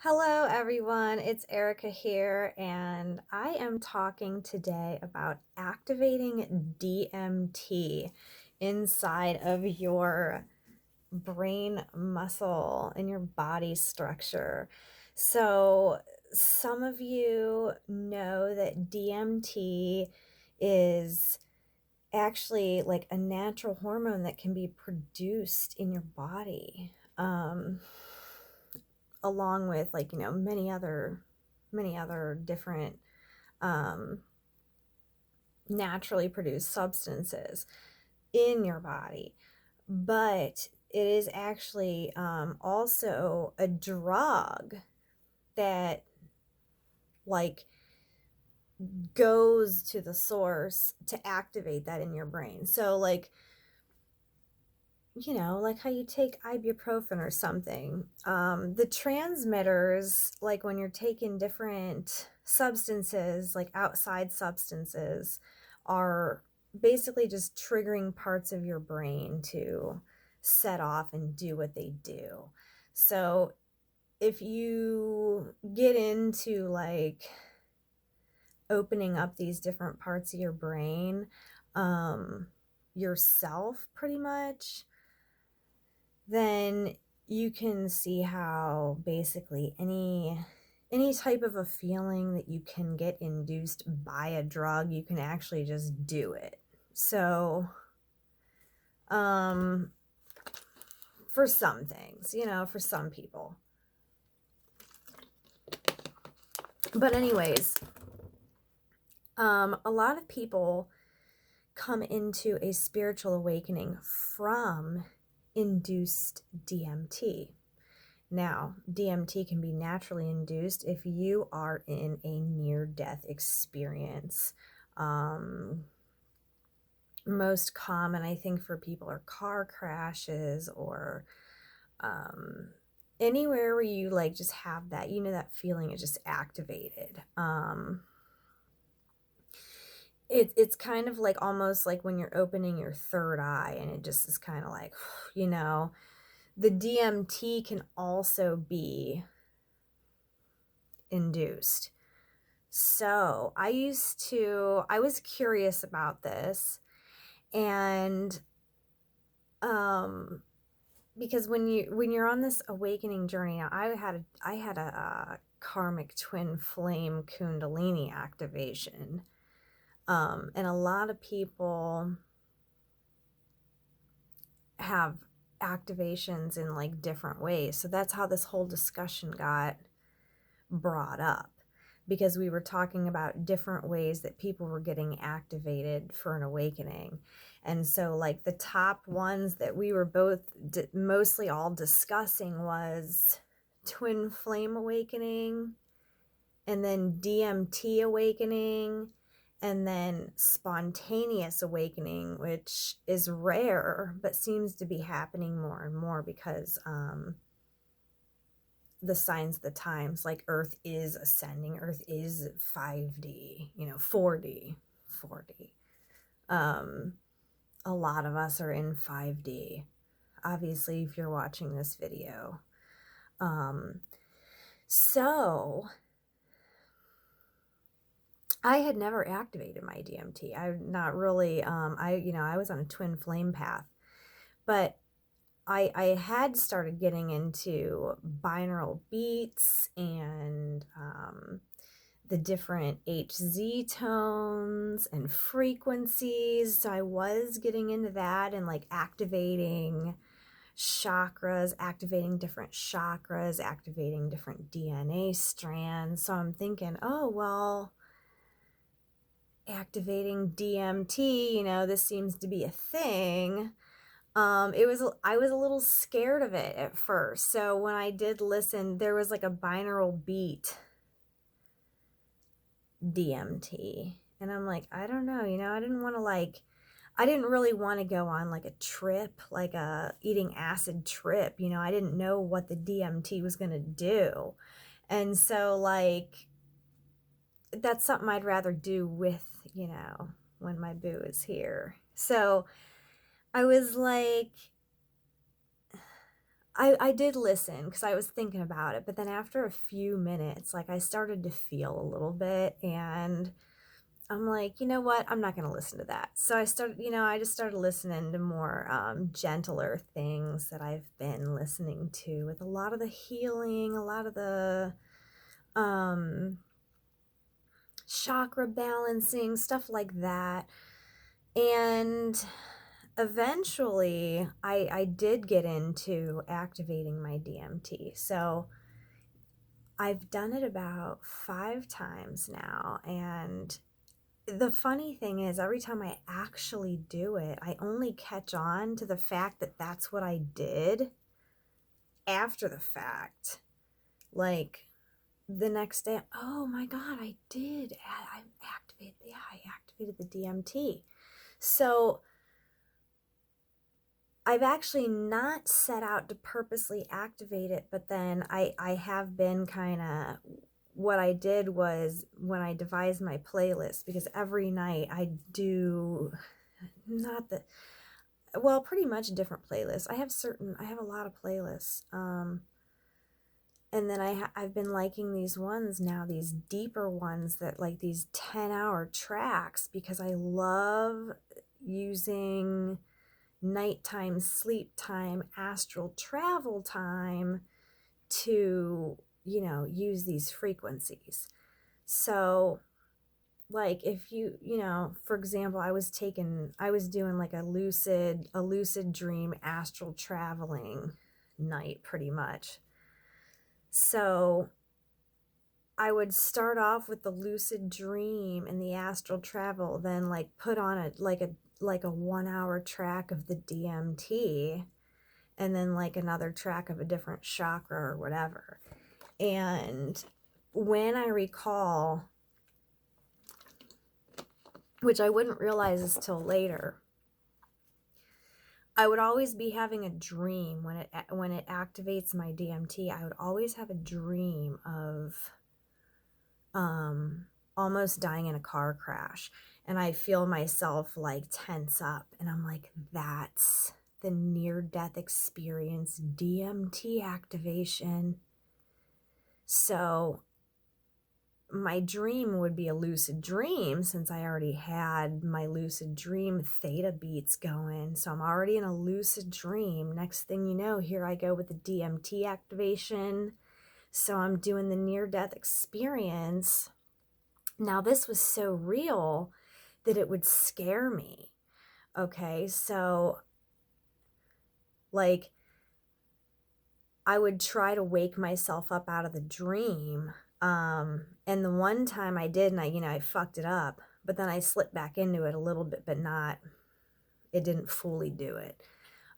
Hello, everyone. It's Erica here, and I am talking today about activating DMT inside of your brain muscle and your body structure. So, some of you know that DMT is actually like a natural hormone that can be produced in your body. Along with like many other different um, naturally produced substances in your body, but it is actually also a drug that like goes to the source to activate that in your brain. So like how you take ibuprofen or something. The transmitters, like when you're taking different substances, like outside substances, are basically just triggering parts of your brain to set off and do what they do. So if you get into like opening up these different parts of your brain, yourself pretty much, then you can see how basically any type of a feeling that you can get induced by a drug, you can actually just do it. So um for some things, for some people. But anyways, a lot of people come into a spiritual awakening from induced DMT. Now, DMT can be naturally induced if you are in a near-death experience. Most common, I think, for people are car crashes or anywhere where you like just have that, that feeling is just activated. It's kind of like almost like when you're opening your third eye and it just is kind of like, the DMT can also be induced. So I was curious about this, and because when you're on this awakening journey, now I had a karmic twin flame kundalini activation, and a lot of people have activations in like different ways. So that's how this whole discussion got brought up, because we were talking about different ways that people were getting activated for an awakening. And so like the top ones that we were both mostly all discussing was twin flame awakening, and then DMT awakening, and then spontaneous awakening, which is rare but seems to be happening more and more because the signs of the times, like Earth is ascending, Earth is 5D, 4D. A lot of us are in 5D, obviously, if you're watching this video. So I had never activated my DMT. I'm not really, I was on a twin flame path, but I had started getting into binaural beats and the different HZ tones and frequencies. So I was getting into that and like activating chakras, activating different chakras, activating different DNA strands. So I'm thinking, oh, well, activating DMT, this seems to be a thing. I was a little scared of it at first. So when I did listen, there was like a binaural beat DMT. And I'm like, I don't know, I didn't really want to go on like a trip, like a eating acid trip. I didn't know what the DMT was going to do. And so like, that's something I'd rather do with, when my boo is here. So I was like, I did listen because I was thinking about it, but then after a few minutes, like I started to feel a little bit, and I'm like, you know what? I'm not going to listen to that. So I started, I just started listening to more gentler things that I've been listening to, with a lot of the healing, a lot of the um, chakra balancing, stuff like that. And eventually I did get into activating my DMT. So I've done it about 5 times now. And the funny thing is, every time I actually do it, I only catch on to the fact that that's what I did after the fact. Like the next day, oh my God, I did. I activated the DMT. So I've actually not set out to purposely activate it, but then I have been kind of, what I did was, when I devised my playlist, because every night I do, not the, well, pretty much different playlists. I have a lot of playlists. And then I've been liking these ones now, these deeper ones, that like these 10-hour tracks, because I love using nighttime, sleep time, astral travel time to, use these frequencies. So like if for example, I was doing like a lucid dream astral traveling night, pretty much. So I would start off with the lucid dream and the astral travel, then like put on a 1 hour track of the DMT, and then like another track of a different chakra or whatever. And when I recall, which I wouldn't realize till later, I would always be having a dream when it activates my DMT. I would always have a dream of almost dying in a car crash, and I feel myself like tense up, and I'm like, that's the near-death experience DMT activation. So my dream would be a lucid dream, since I already had my lucid dream theta beats going. So I'm already in a lucid dream. Next thing you know, here I go with the DMT activation. So I'm doing the near-death experience. Now, this was so real that it would scare me. Okay, so like I would try to wake myself up out of the dream. And the one time I did, and I fucked it up, but then I slipped back into it a little bit, but it didn't fully do it.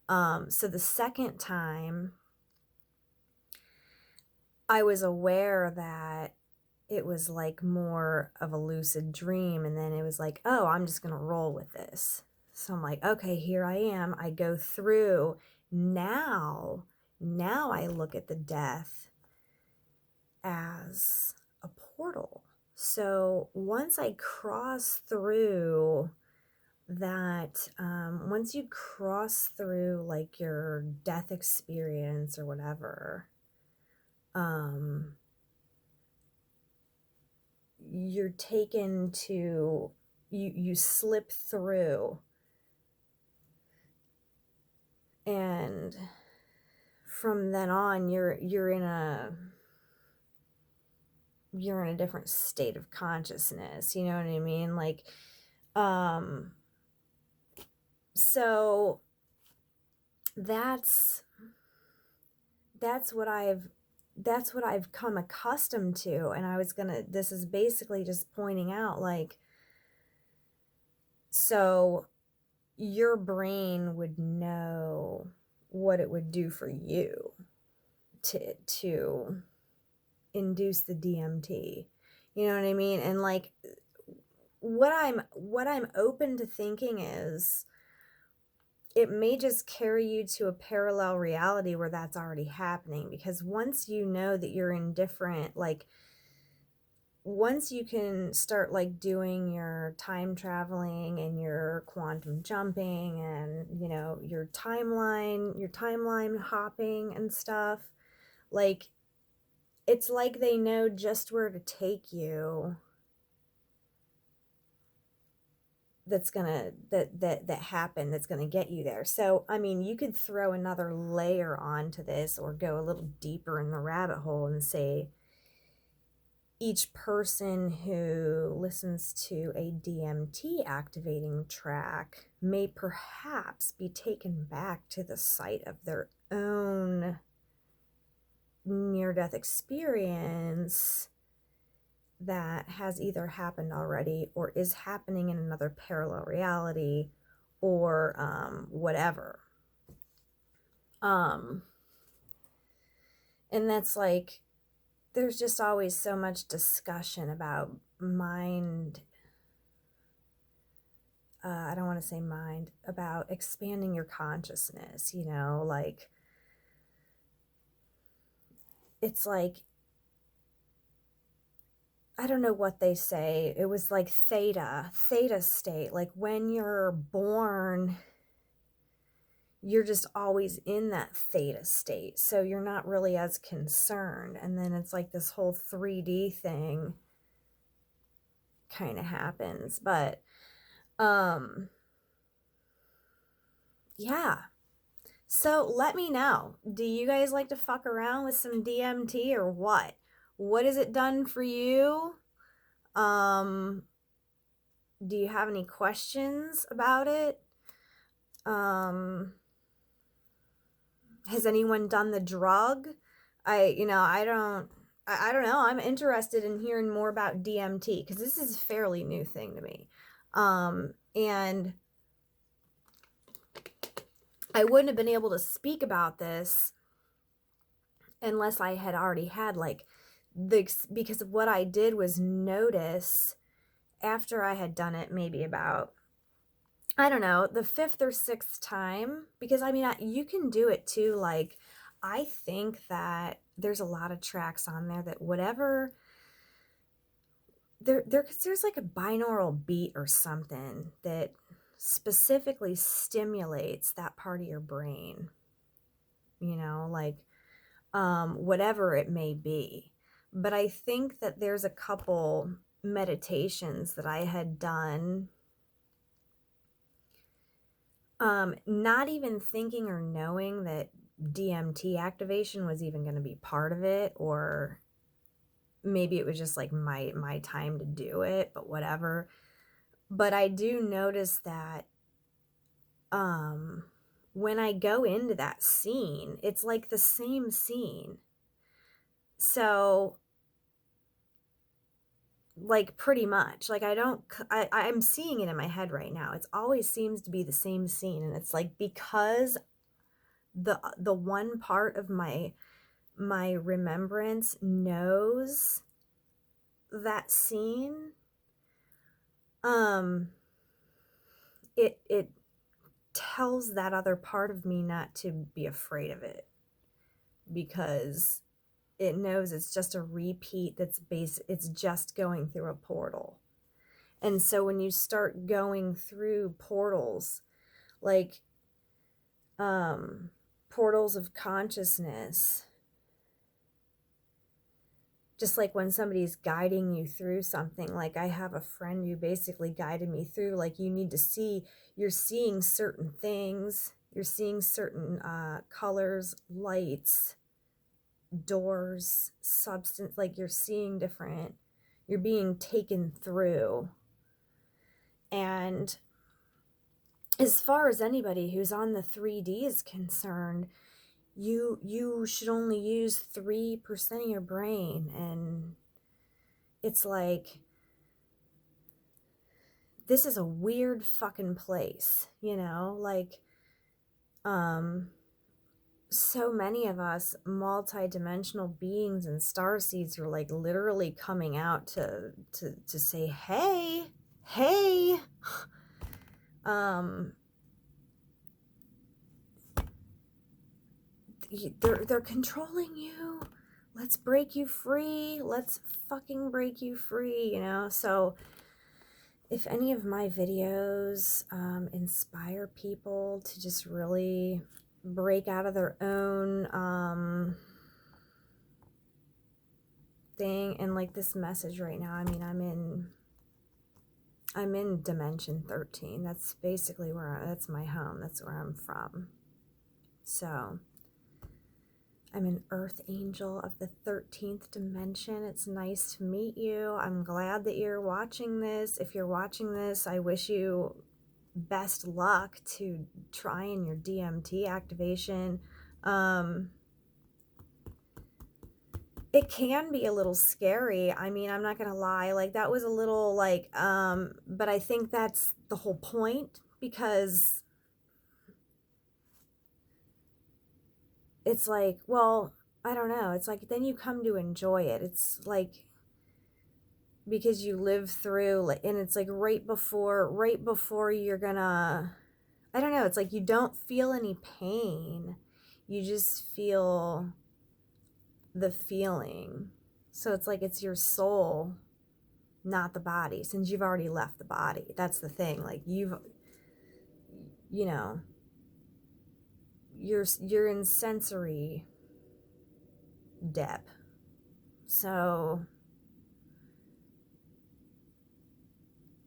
So the second time, I was aware that it was like more of a lucid dream, and then it was like, oh, I'm just going to roll with this. So I'm like, okay, here I am. I go through. Now I look at the death as a portal. So once I cross through that, once you cross through like your death experience or whatever, you're taken to, you slip through, and from then on you're in a different state of consciousness, you know what I mean? Like so that's what I've come accustomed to. And this is basically just pointing out, like, so your brain would know what it would do for you to induce the DMT. You know what I mean? And like what I'm open to thinking is, it may just carry you to a parallel reality where that's already happening, because once you know that you're in different, like once you can start like doing your time traveling and your quantum jumping and, you know, your timeline hopping and stuff, like, it's like they know just where to take you. That's gonna that happened, that's gonna get you there. So I mean, you could throw another layer onto this or go a little deeper in the rabbit hole and say each person who listens to a DMT activating track may perhaps be taken back to the site of their own near-death experience that has either happened already or is happening in another parallel reality or whatever. And that's like, there's just always so much discussion about mind. I don't want to say mind, about expanding your consciousness, you know, like, it's like, I don't know what they say. It was like theta state. Like when you're born, you're just always in that theta state. So you're not really as concerned. And then it's like this whole 3D thing kind of happens. But, yeah. So let me know. Do you guys like to fuck around with some DMT or what? What has it done for you? Do you have any questions about it? Has anyone done the drug? I don't know. I'm interested in hearing more about DMT because this is a fairly new thing to me. And I wouldn't have been able to speak about this unless I had already had like because of what I did was notice after I had done it maybe about, I don't know, the 5th or 6th time, because I mean, you can do it too. Like, I think that there's a lot of tracks on there that whatever, there's like a binaural beat or something that specifically stimulates that part of your brain, you know, like, whatever it may be. But I think that there's a couple meditations that I had done, not even thinking or knowing that DMT activation was even going to be part of it, or maybe it was just like my time to do it, but whatever. But I do notice that when I go into that scene, it's like the same scene. So like pretty much, like I'm seeing it in my head right now. It always seems to be the same scene, and it's like because the one part of my remembrance knows that scene, it tells that other part of me not to be afraid of it, because it knows it's just a repeat it's just going through a portal. And so when you start going through portals, like portals of consciousness, just like when somebody's guiding you through something, like I have a friend who basically guided me through, like, you need to see, you're seeing certain things, you're seeing certain colors, lights, doors, substance, like you're seeing different, you're being taken through. And as far as anybody who's on the 3D is concerned, you should only use 3% of your brain. And it's like, this is a weird fucking place, you know, like, so many of us multi-dimensional beings and starseeds are like literally coming out to say, hey, they're controlling you. let's break you free. Let's fucking break you free, you know? So if any of my videos inspire people to just really break out of their own thing, and like this message right now, I mean, I'm in dimension 13. That's basically that's my home. That's where I'm from. So I'm an earth angel of the 13th dimension. It's nice to meet you. I'm glad that you're watching this. If you're watching this, I wish you best luck to trying your DMT activation. It can be a little scary. I mean, I'm not gonna lie, like that was a little like but I think that's the whole point, because it's like, well, I don't know, it's like then you come to enjoy it. It's like, because you live through, and it's like right before you're gonna, I don't know, it's like you don't feel any pain, you just feel the feeling. So it's like it's your soul, not the body, since you've already left the body. That's the thing, like you know, you're in sensory depth. So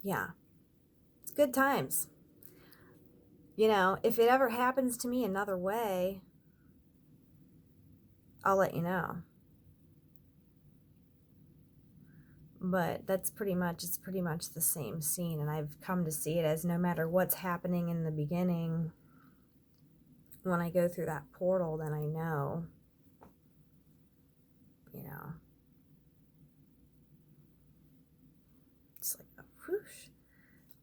yeah, it's good times. You know, if it ever happens to me another way, I'll let you know. But it's pretty much the same scene, and I've come to see it as no matter what's happening in the beginning, when I go through that portal, then I know, you know, it's like a whoosh,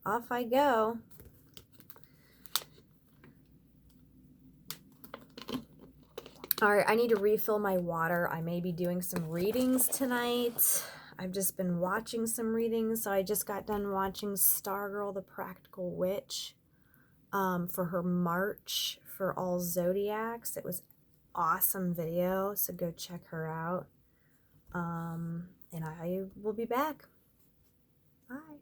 off I go. All right, I need to refill my water. I may be doing some readings tonight. I've just been watching some readings. So I just got done watching Stargirl, the Practical Witch, for her March for all zodiacs. It was awesome video, so go check her out. And I will be back. Bye.